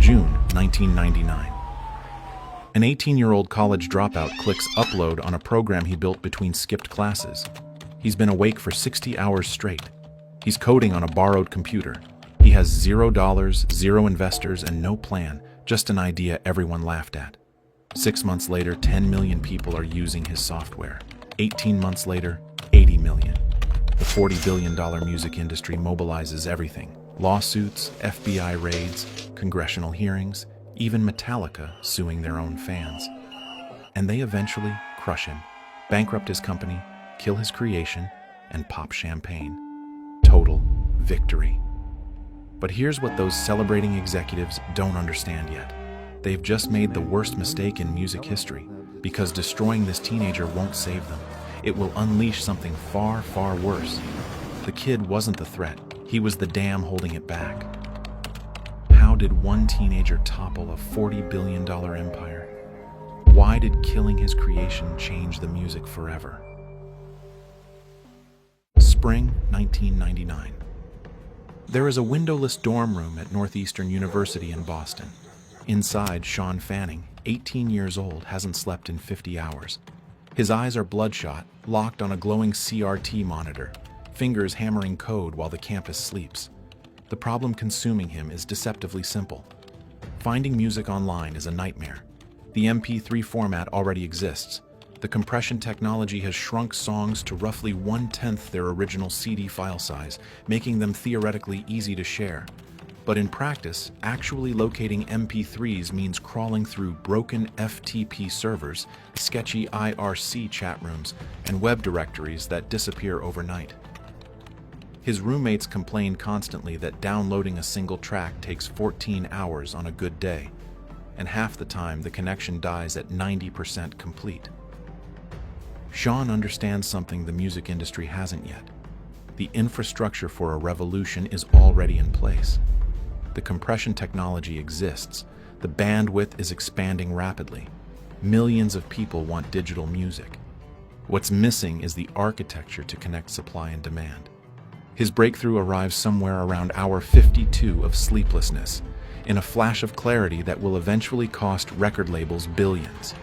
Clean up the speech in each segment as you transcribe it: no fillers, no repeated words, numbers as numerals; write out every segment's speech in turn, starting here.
June 1999. An 18-year-old college dropout clicks upload on a program he built between skipped classes. He's been awake for 60 hours straight. He's coding on a borrowed computer. He has $0, 0 investors, and no plan, just an idea everyone laughed at. 6 months later, 10 million people are using his software. 18 months later, 80 million. The $40 billion music industry mobilizes everything. Lawsuits, FBI raids, congressional hearings, even Metallica suing their own fans. And they eventually crush him, bankrupt his company, kill his creation, and pop champagne. Total victory. But here's what those celebrating executives don't understand yet. They've just made the worst mistake in music history, because destroying this teenager won't save them. It will unleash something far, far worse. The kid wasn't the threat. He was the dam holding it back. How did one teenager topple a $40 billion empire? Why did killing his creation change the music forever? Spring 1999. There is a windowless dorm room at Northeastern University in Boston. Inside, Sean Fanning, 18 years old, hasn't slept in 50 hours. His eyes are bloodshot, locked on a glowing CRT monitor, fingers hammering code while the campus sleeps. The problem consuming him is deceptively simple. Finding music online is a nightmare. The MP3 format already exists. The compression technology has shrunk songs to roughly 1/10 their original CD file size, making them theoretically easy to share. But in practice, actually locating MP3s means crawling through broken FTP servers, sketchy IRC chat rooms, and web directories that disappear overnight. His roommates complain constantly that downloading a single track takes 14 hours on a good day, and half the time the connection dies at 90% complete. Sean understands something the music industry hasn't yet. The infrastructure for a revolution is already in place. The compression technology exists. The bandwidth is expanding rapidly. Millions of people want digital music. What's missing is the architecture to connect supply and demand. His breakthrough arrives somewhere around hour 52 of sleeplessness, in a flash of clarity that will eventually cost record labels billions.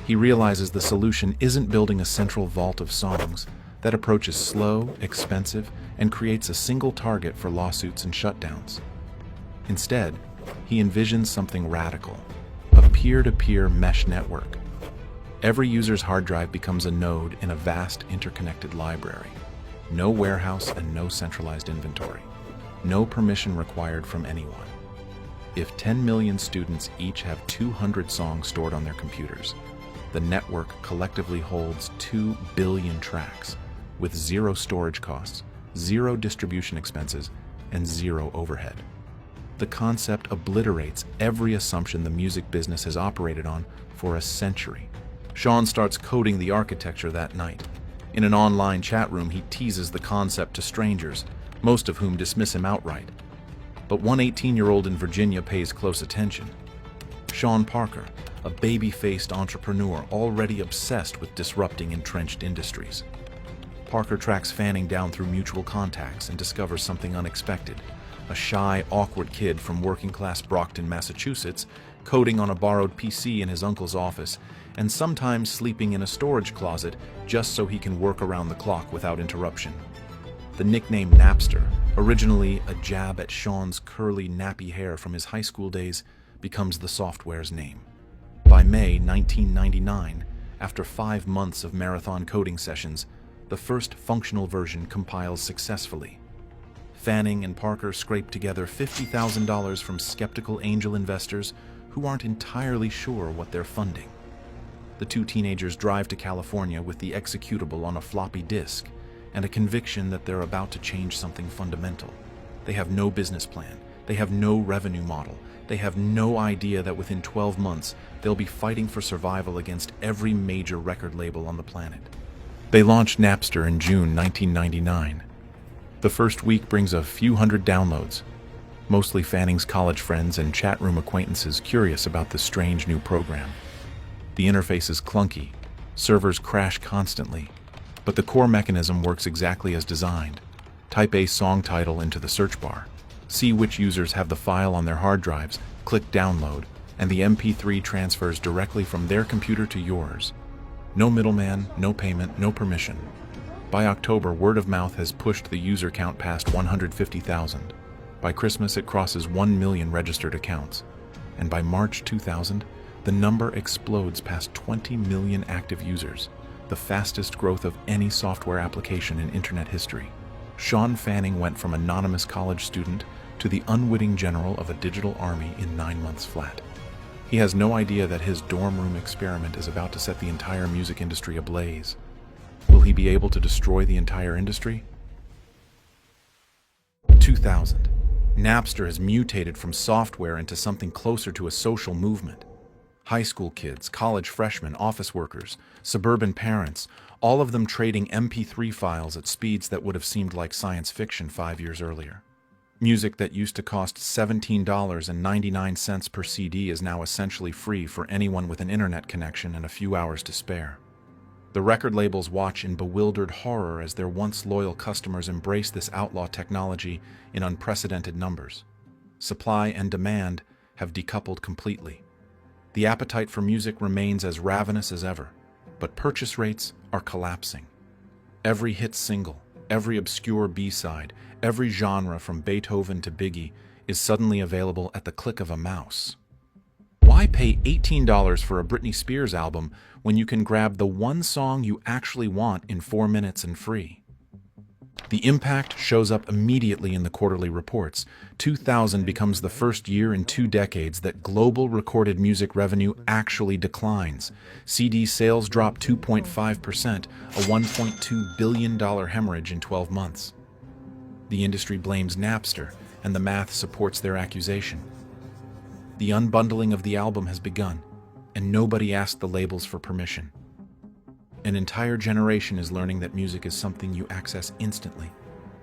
He realizes the solution isn't building a central vault of songs. That approach is slow, expensive, and creates a single target for lawsuits and shutdowns. Instead, he envisions something radical, a peer-to-peer mesh network. Every user's hard drive becomes a node in a vast interconnected library. No warehouse and no centralized inventory. No permission required from anyone. If 10 million students each have 200 songs stored on their computers, the network collectively holds 2 billion tracks, with 0 storage costs, 0 distribution expenses, and 0 overhead. The concept obliterates every assumption the music business has operated on for a century. Sean starts coding the architecture that night. In an online chat room, he teases the concept to strangers, most of whom dismiss him outright. But one 18-year-old in Virginia pays close attention. Sean Parker, a baby-faced entrepreneur already obsessed with disrupting entrenched industries. Parker tracks Fanning down through mutual contacts and discovers something unexpected. A shy, awkward kid from working-class Brockton, Massachusetts, coding on a borrowed PC in his uncle's office, and sometimes sleeping in a storage closet just so he can work around the clock without interruption. The nickname Napstar, originally a jab at Sean's curly, nappy hair from his high school days, becomes the software's name. By May 1999, after 5 months of marathon coding sessions, the first functional version compiles successfully. Fanning and Parker scrape together $50,000 from skeptical angel investors who aren't entirely sure what they're funding. The two teenagers drive to California with the executable on a floppy disk and a conviction that they're about to change something fundamental. They have no business plan. They have no revenue model. They have no idea that within 12 months, they'll be fighting for survival against every major record label on the planet. They launched Napstar in June 1999. The first week brings a few hundred downloads, mostly Fanning's college friends and chat room acquaintances curious about this strange new program. The interface is clunky, servers crash constantly, but the core mechanism works exactly as designed. Type a song title into the search bar, see which users have the file on their hard drives, Click download, and the MP3 transfers directly from their computer to yours. No middleman, no payment, no permission. By October, word of mouth has pushed the user count past 150,000. By Christmas, it crosses 1 million registered accounts. And by March 2000, the number explodes past 20 million active users, the fastest growth of any software application in internet history. Sean Fanning went from anonymous college student to the unwitting general of a digital army in 9 months flat. He has no idea that his dorm room experiment is about to set the entire music industry ablaze. Will he be able to destroy the entire industry? 2000. Napster has mutated from software into something closer to a social movement. High school kids, college freshmen, office workers, suburban parents, all of them trading MP3 files at speeds that would have seemed like science fiction 5 years earlier. Music that used to cost $17.99 per CD is now essentially free for anyone with an internet connection and a few hours to spare. The record labels watch in bewildered horror as their once loyal customers embrace this outlaw technology in unprecedented numbers. Supply and demand have decoupled completely. The appetite for music remains as ravenous as ever, but purchase rates are collapsing. Every hit single, every obscure B-side, every genre from Beethoven to Biggie is suddenly available at the click of a mouse. Why pay $18 for a Britney Spears album when you can grab the one song you actually want in 4 minutes and free? The impact shows up immediately in the quarterly reports. 2000 becomes the first year in 2 decades that global recorded music revenue actually declines. CD sales drop 2.5%, a $1.2 billion hemorrhage in 12 months. The industry blames Napster, and the math supports their accusation. The unbundling of the album has begun, and nobody asked the labels for permission. An entire generation is learning that music is something you access instantly,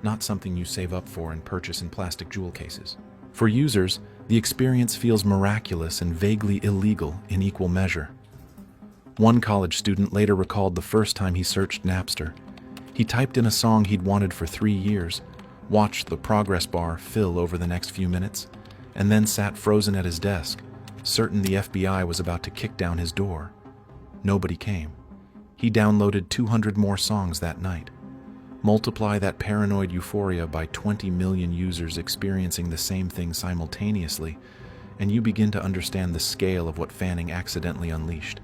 not something you save up for and purchase in plastic jewel cases. For users, the experience feels miraculous and vaguely illegal in equal measure. One college student later recalled the first time he searched Napster. He typed in a song he'd wanted for 3 years, watched the progress bar fill over the next few minutes, and then sat frozen at his desk, certain the FBI was about to kick down his door. Nobody came. He downloaded 200 more songs that night. Multiply that paranoid euphoria by 20 million users experiencing the same thing simultaneously, and you begin to understand the scale of what Fanning accidentally unleashed.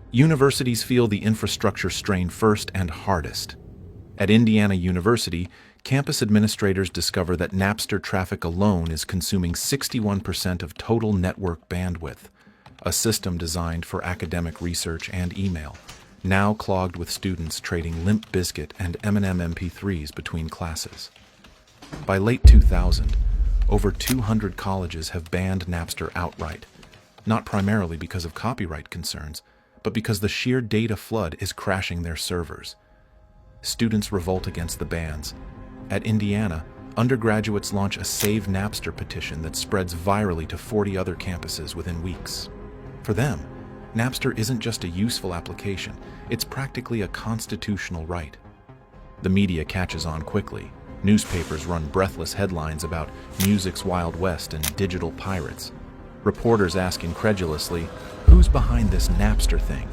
Universities feel the infrastructure strain first and hardest. At Indiana University, campus administrators discover that Napster traffic alone is consuming 61% of total network bandwidth, a system designed for academic research and email, now clogged with students trading Limp Bizkit and Eminem MP3s between classes. By late 2000, over 200 colleges have banned Napster outright, not primarily because of copyright concerns, but because the sheer data flood is crashing their servers. Students revolt against the bans. At Indiana, undergraduates launch a Save Napster petition that spreads virally to 40 other campuses within weeks. For them, Napster isn't just a useful application, it's practically a constitutional right. The media catches on quickly. Newspapers run breathless headlines about music's Wild West and digital pirates. Reporters ask incredulously, who's behind this Napster thing?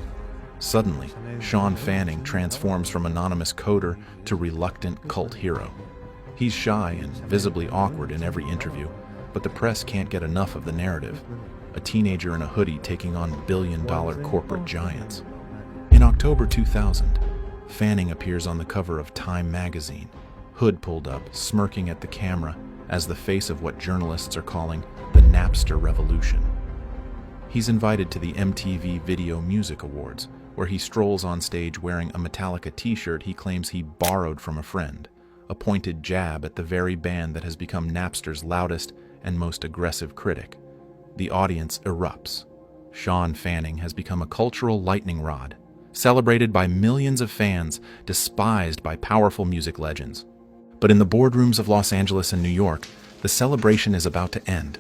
Suddenly, Sean Fanning transforms from anonymous coder to reluctant cult hero. He's shy and visibly awkward in every interview, but the press can't get enough of the narrative. A teenager in a hoodie taking on billion-dollar corporate giants. In October 2000, Fanning appears on the cover of Time magazine, hood pulled up, smirking at the camera as the face of what journalists are calling the Napster revolution. He's invited to the MTV Video Music Awards, where he strolls on stage wearing a Metallica t-shirt he claims he borrowed from a friend, a pointed jab at the very band that has become Napster's loudest and most aggressive critic. The audience erupts. Sean Fanning has become a cultural lightning rod, celebrated by millions of fans, despised by powerful music legends. But in the boardrooms of Los Angeles and New York, the celebration is about to end.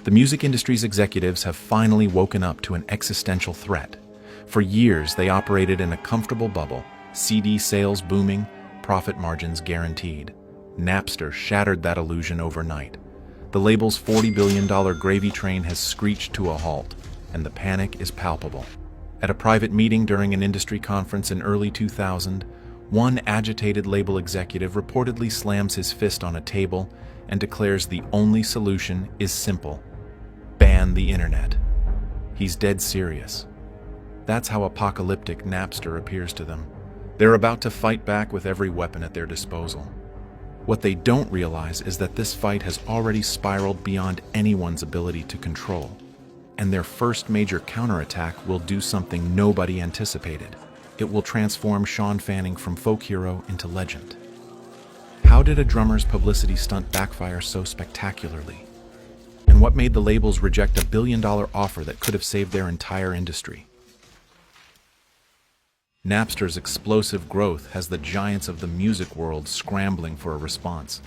The music industry's executives have finally woken up to an existential threat. For years, they operated in a comfortable bubble, CD sales booming, profit margins guaranteed. Napster shattered that illusion overnight. The label's $40 billion gravy train has screeched to a halt, and the panic is palpable. At a private meeting during an industry conference in early 2000, one agitated label executive reportedly slams his fist on a table and declares the only solution is simple: ban the internet. He's dead serious. That's how apocalyptic Napstar appears to them. They're about to fight back with every weapon at their disposal. What they don't realize is that this fight has already spiraled beyond anyone's ability to control, and their first major counterattack will do something nobody anticipated. It will transform Sean Fanning from folk hero into legend. How did a drummer's publicity stunt backfire so spectacularly? And what made the labels reject a billion-dollar offer that could have saved their entire industry? Napstar's explosive growth has the giants of the music world scrambling for a response.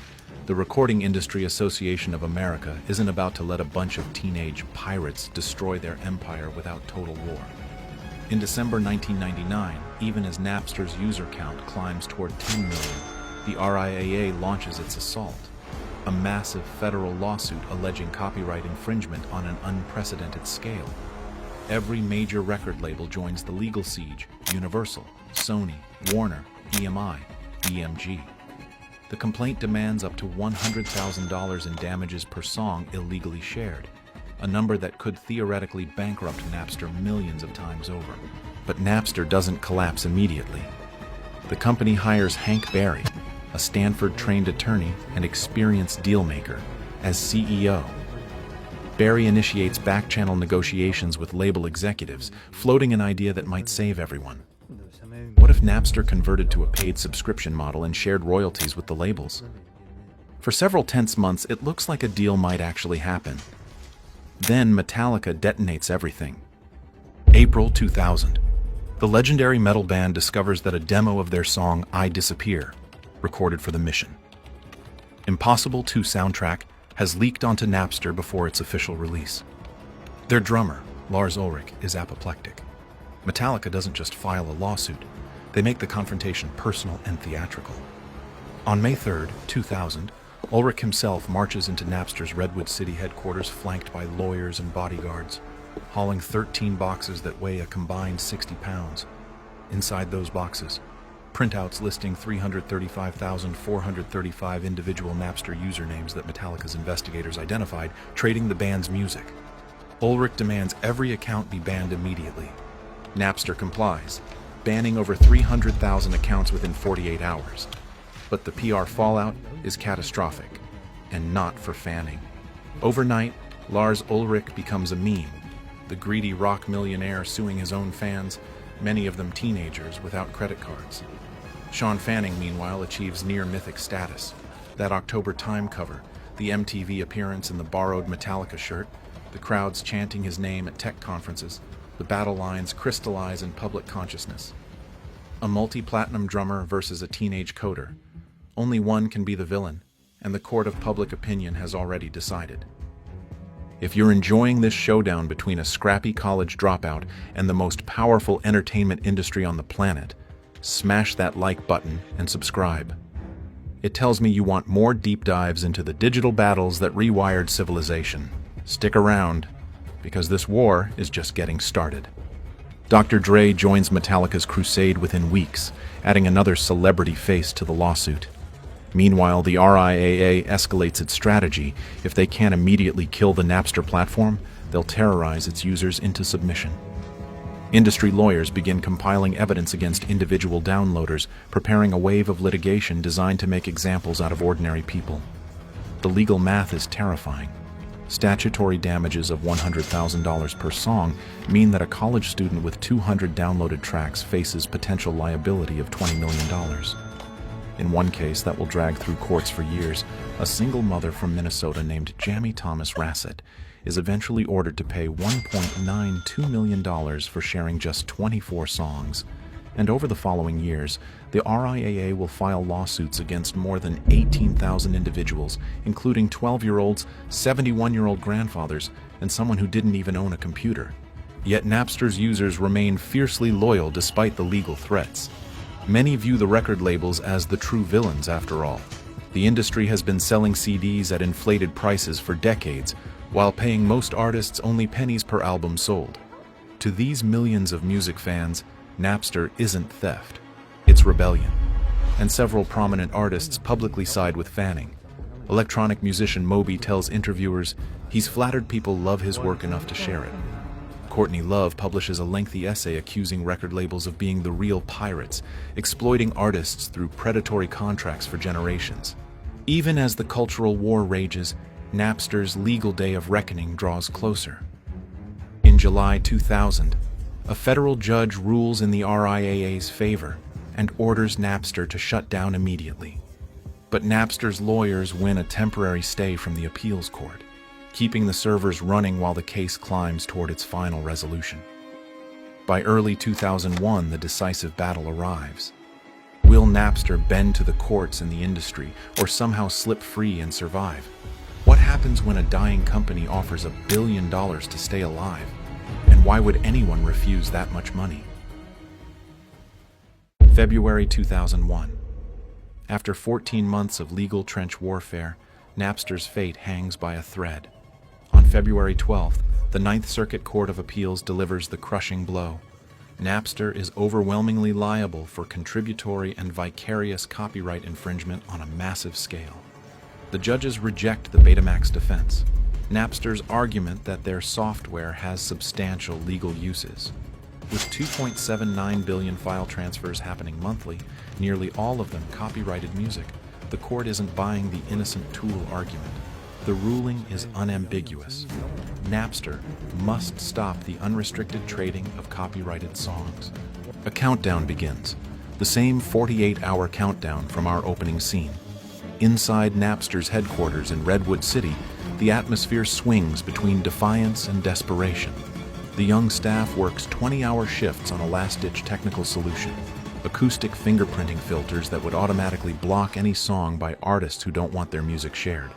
The Recording Industry Association of America isn't about to let a bunch of teenage pirates destroy their empire without total war. In December 1999, even as Napstar's user count climbs toward 10 million, the RIAA launches its assault, a massive federal lawsuit alleging copyright infringement on an unprecedented scale. Every major record label joins the legal siege: Universal, Sony, Warner, EMI, BMG. The complaint demands up to $100,000 in damages per song illegally shared, a number that could theoretically bankrupt Napstar millions of times over. But Napstar doesn't collapse immediately. The company hires Hank Berry, a Stanford-trained attorney and experienced dealmaker, as CEO. Berry initiates back-channel negotiations with label executives, floating an idea that might save everyone. What if Napstar converted to a paid subscription model and shared royalties with the labels? For several tense months, it looks like a deal might actually happen. Then Metallica detonates everything. April 2000. The legendary metal band discovers that a demo of their song I Disappear, recorded for the mission. Impossible 2 soundtrack has leaked onto Napstar before its official release. Their drummer, Lars Ulrich, is apoplectic. Metallica doesn't just file a lawsuit, they make the confrontation personal and theatrical. On May 3, 2000, Ulrich himself marches into Napstar's Redwood City headquarters flanked by lawyers and bodyguards, hauling 13 boxes that weigh a combined 60 pounds. Inside those boxes, printouts listing 335,435 individual Napstar usernames that Metallica's investigators identified, trading the band's music. Ulrich demands every account be banned immediately. Napstar complies, banning over 300,000 accounts within 48 hours. But the PR fallout is catastrophic, and not for Fanning. Overnight, Lars Ulrich becomes a meme, the greedy rock millionaire suing his own fans, many of them teenagers without credit cards. Sean Fanning, meanwhile, achieves near-mythic status. That October Time cover, the MTV appearance in the borrowed Metallica shirt, the crowds chanting his name at tech conferences, the battle lines crystallize in public consciousness. A multi-platinum drummer versus a teenage coder. Only one can be the villain, and the court of public opinion has already decided. If you're enjoying this showdown between a scrappy college dropout and the most powerful entertainment industry on the planet, smash that like button and subscribe. It tells me you want more deep dives into the digital battles that rewired civilization. Stick around, because this war is just getting started. Dr. Dre joins Metallica's crusade within weeks, adding another celebrity face to the lawsuit. Meanwhile, the RIAA escalates its strategy. If they can't immediately kill the Napstar platform, they'll terrorize its users into submission. Industry lawyers begin compiling evidence against individual downloaders, preparing a wave of litigation designed to make examples out of ordinary people. The legal math is terrifying. Statutory damages of $100,000 per song mean that a college student with 200 downloaded tracks faces potential liability of $20 million. In one case that will drag through courts for years, a single mother from Minnesota named Jamie Thomas Rassett is eventually ordered to pay $1.92 million for sharing just 24 songs. And over the following years, the RIAA will file lawsuits against more than 18,000 individuals, including 12-year-olds, 71-year-old grandfathers, and someone who didn't even own a computer. Yet Napstar's users remain fiercely loyal despite the legal threats. Many view the record labels as the true villains, after all. The industry has been selling CDs at inflated prices for decades, while paying most artists only pennies per album sold. To these millions of music fans, Napster isn't theft, it's rebellion. And several prominent artists publicly side with Fanning. Electronic musician Moby tells interviewers he's flattered people love his work enough to share it. Courtney Love publishes a lengthy essay accusing record labels of being the real pirates, exploiting artists through predatory contracts for generations. Even as the cultural war rages, Napster's legal day of reckoning draws closer. In July 2000, a federal judge rules in the RIAA's favor and orders Napster to shut down immediately. But Napster's lawyers win a temporary stay from the appeals court, keeping the servers running while the case climbs toward its final resolution. By early 2001, the decisive battle arrives. Will Napster bend to the courts and the industry, or somehow slip free and survive? What happens when a dying company offers $1 billion to stay alive? And why would anyone refuse that much money? February 2001. After 14 months of legal trench warfare, Napster's fate hangs by a thread. On February 12th, the Ninth Circuit Court of Appeals delivers the crushing blow. Napster is overwhelmingly liable for contributory and vicarious copyright infringement on a massive scale. The judges reject the Betamax defense, Napster's argument that their software has substantial legal uses. With 2.79 billion file transfers happening monthly, nearly all of them copyrighted music, the court isn't buying the innocent tool argument. The ruling is unambiguous. Napster must stop the unrestricted trading of copyrighted songs. A countdown begins, the same 48-hour countdown from our opening scene. Inside Napster's headquarters in Redwood City, the atmosphere swings between defiance and desperation. The young staff works 20-hour shifts on a last-ditch technical solution, acoustic fingerprinting filters that would automatically block any song by artists who don't want their music shared.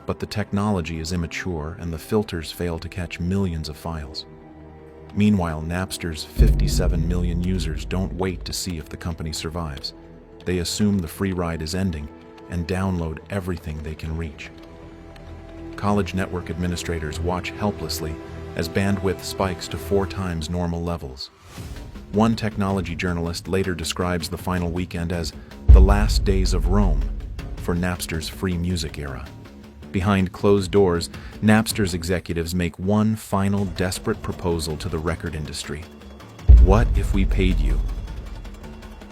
But the technology is immature and the filters fail to catch millions of files. Meanwhile, Napster's 57 million users don't wait to see if the company survives. They assume the free ride is ending and download everything they can reach. College network administrators watch helplessly as bandwidth spikes to 4 times normal levels. One technology journalist later describes the final weekend as the last days of Rome for Napster's free music era. Behind closed doors, Napster's executives make one final desperate proposal to the record industry. What if we paid you?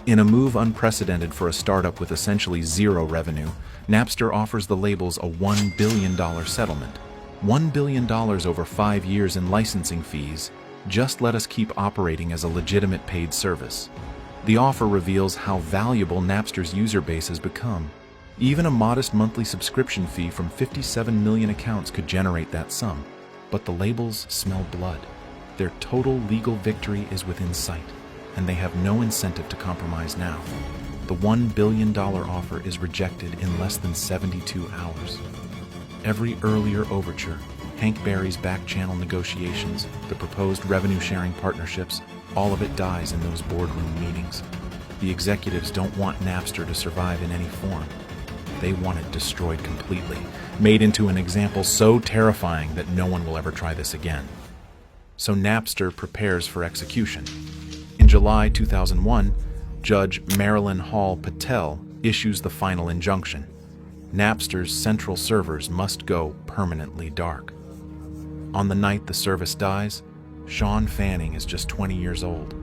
In a move unprecedented for a startup with essentially zero revenue, Napster offers the labels a $1 billion settlement. $1 billion over 5 years in licensing fees. Just let us keep operating as a legitimate paid service. The offer reveals how valuable Napster's user base has become. Even a modest monthly subscription fee from 57 million accounts could generate that sum. But the labels smell blood. Their total legal victory is within sight, and they have no incentive to compromise now. The $1 billion offer is rejected in less than 72 hours. Every earlier overture, Hank Berry's back-channel negotiations, the proposed revenue-sharing partnerships, all of it dies in those boardroom meetings. The executives don't want Napster to survive in any form. They want it destroyed completely, made into an example so terrifying that no one will ever try this again. So Napster prepares for execution. In July 2001, Judge Marilyn Hall Patel issues the final injunction. Napster's central servers must go permanently dark. On the night the service dies, Sean Fanning is just 20 years old.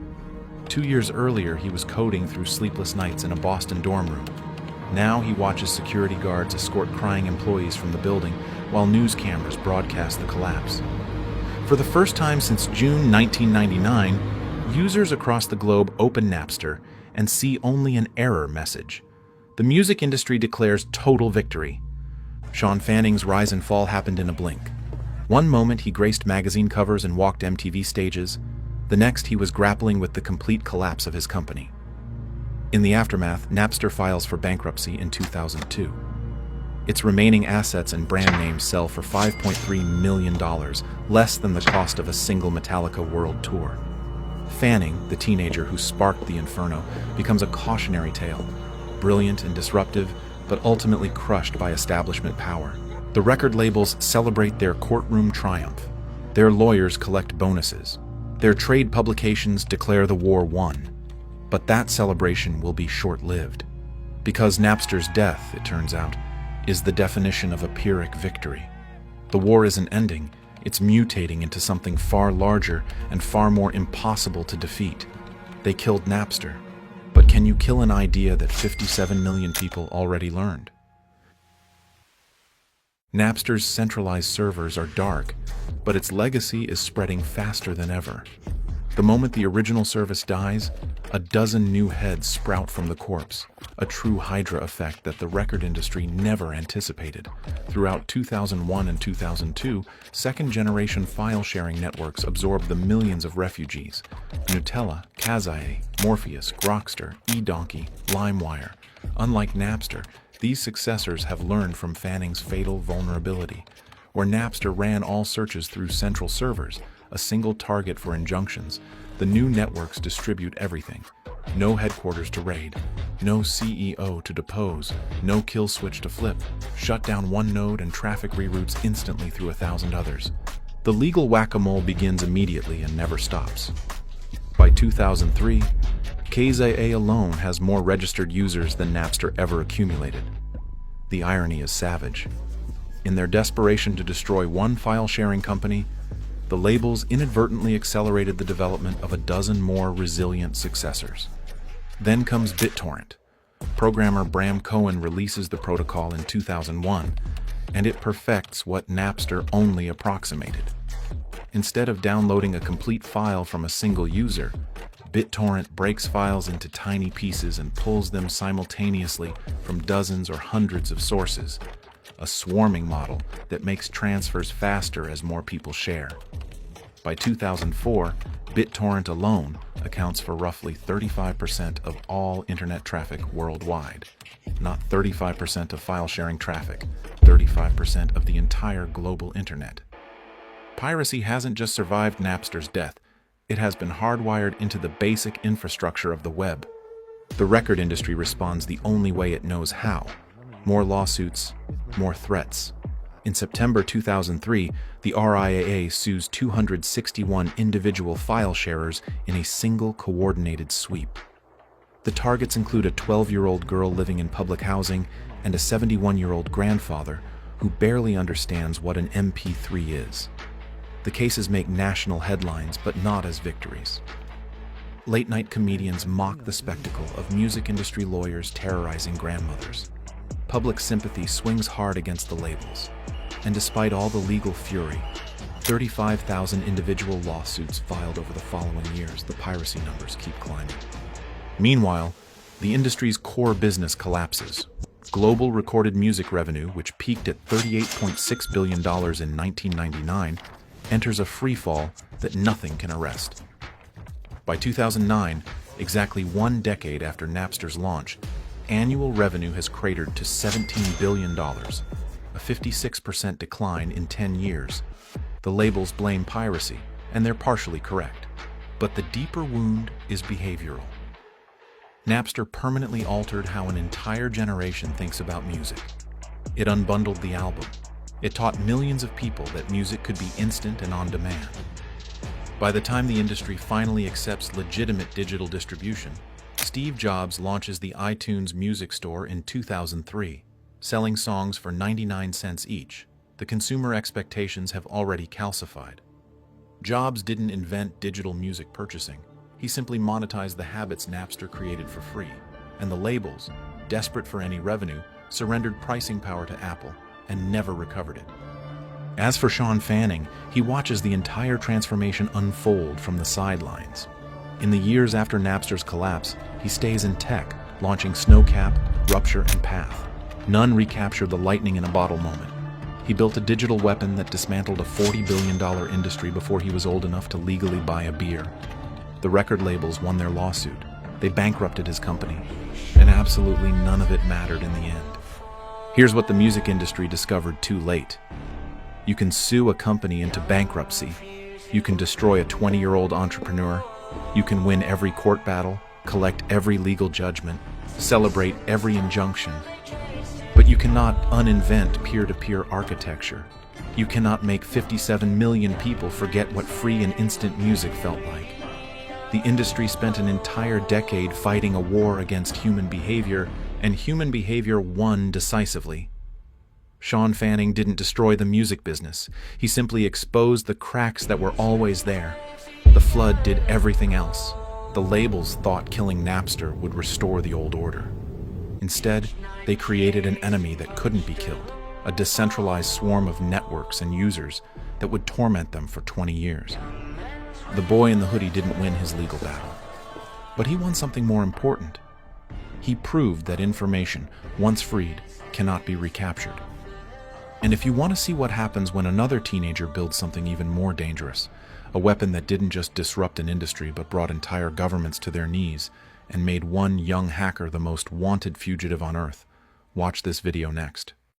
2 years earlier, he was coding through sleepless nights in a Boston dorm room. Now he watches security guards escort crying employees from the building while news cameras broadcast the collapse. For the first time since June 1999, users across the globe open Napster and see only an error message. The music industry declares total victory. Sean Fanning's rise and fall happened in a blink. One moment he graced magazine covers and walked MTV stages. The next he was grappling with the complete collapse of his company. In the aftermath, Napster files for bankruptcy in 2002. Its remaining assets and brand names sell for $5.3 million, less than the cost of a single Metallica world tour. Fanning, the teenager who sparked the inferno, becomes a cautionary tale. Brilliant and disruptive, but ultimately crushed by establishment power. The record labels celebrate their courtroom triumph. Their lawyers collect bonuses. Their trade publications declare the war won. But that celebration will be short-lived. Because Napster's death, it turns out, is the definition of a Pyrrhic victory. The war isn't ending, it's mutating into something far larger and far more impossible to defeat. They killed Napster. But can you kill an idea that 57 million people already learned? Napster's centralized servers are dark, but its legacy is spreading faster than ever. The moment the original service dies, a dozen new heads sprout from the corpse, a true Hydra effect that the record industry never anticipated. Throughout 2001 and 2002, second-generation file-sharing networks absorbed the millions of refugees. Gnutella, Kazaa, Morpheus, Grokster, eDonkey, LimeWire. Unlike Napster, these successors have learned from Fanning's fatal vulnerability. Where Napster ran all searches through central servers, a single target for injunctions, the new networks distribute everything. No headquarters to raid, no CEO to depose, no kill switch to flip. Shut down one node and traffic reroutes instantly through 1,000 others. The legal whack-a-mole begins immediately and never stops. By 2003, Kazaa alone has more registered users than Napster ever accumulated. The irony is savage. In their desperation to destroy one file-sharing company, the labels inadvertently accelerated the development of a dozen more resilient successors. Then comes BitTorrent. Programmer Bram Cohen releases the protocol in 2001, and it perfects what Napster only approximated. Instead of downloading a complete file from a single user, BitTorrent breaks files into tiny pieces and pulls them simultaneously from dozens or hundreds of sources. A swarming model that makes transfers faster as more people share. By 2004, BitTorrent alone accounts for roughly 35% of all internet traffic worldwide. Not 35% of file-sharing traffic, 35% of the entire global internet. Piracy hasn't just survived Napster's death, it has been hardwired into the basic infrastructure of the web. The record industry responds the only way it knows how. More lawsuits, more threats. In September 2003, the RIAA sues 261 individual file sharers in a single coordinated sweep. The targets include a 12-year-old girl living in public housing and a 71-year-old grandfather who barely understands what an MP3 is. The cases make national headlines, but not as victories. Late-night comedians mock the spectacle of music industry lawyers terrorizing grandmothers. Public sympathy swings hard against the labels. And despite all the legal fury, 35,000 individual lawsuits filed over the following years, the piracy numbers keep climbing. Meanwhile, the industry's core business collapses. Global recorded music revenue, which peaked at $38.6 billion in 1999, enters a freefall that nothing can arrest. By 2009, exactly 1 decade after Napster's launch, annual revenue has cratered to $17 billion, a 56% decline in 10 years. The labels blame piracy, and they're partially correct. But the deeper wound is behavioral. Napster permanently altered how an entire generation thinks about music. It unbundled the album. It taught millions of people that music could be instant and on demand. By the time the industry finally accepts legitimate digital distribution, Steve Jobs launches the iTunes Music Store in 2003, selling songs for 99 cents each. The consumer expectations have already calcified. Jobs didn't invent digital music purchasing. He simply monetized the habits Napster created for free, and the labels, desperate for any revenue, surrendered pricing power to Apple and never recovered it. As for Sean Fanning, he watches the entire transformation unfold from the sidelines. In the years after Napster's collapse, he stays in tech, launching Snowcap, Rupture, and Path. None recaptured the lightning-in-a-bottle moment. He built a digital weapon that dismantled a $40 billion industry before he was old enough to legally buy a beer. The record labels won their lawsuit. They bankrupted his company, and absolutely none of it mattered in the end. Here's what the music industry discovered too late. You can sue a company into bankruptcy. You can destroy a 20-year-old entrepreneur. You can win every court battle, collect every legal judgment, celebrate every injunction. But you cannot uninvent peer-to-peer architecture. You cannot make 57 million people forget what free and instant music felt like. The industry spent an entire decade fighting a war against human behavior, and human behavior won decisively. Sean Fanning didn't destroy the music business. He simply exposed the cracks that were always there. The flood did everything else. The labels thought killing Napstar would restore the old order. Instead, they created an enemy that couldn't be killed, a decentralized swarm of networks and users that would torment them for 20 years. The boy in the hoodie didn't win his legal battle, but he won something more important. He proved that information, once freed, cannot be recaptured. And if you want to see what happens when another teenager builds something even more dangerous, a weapon that didn't just disrupt an industry but brought entire governments to their knees and made one young hacker the most wanted fugitive on Earth, watch this video next.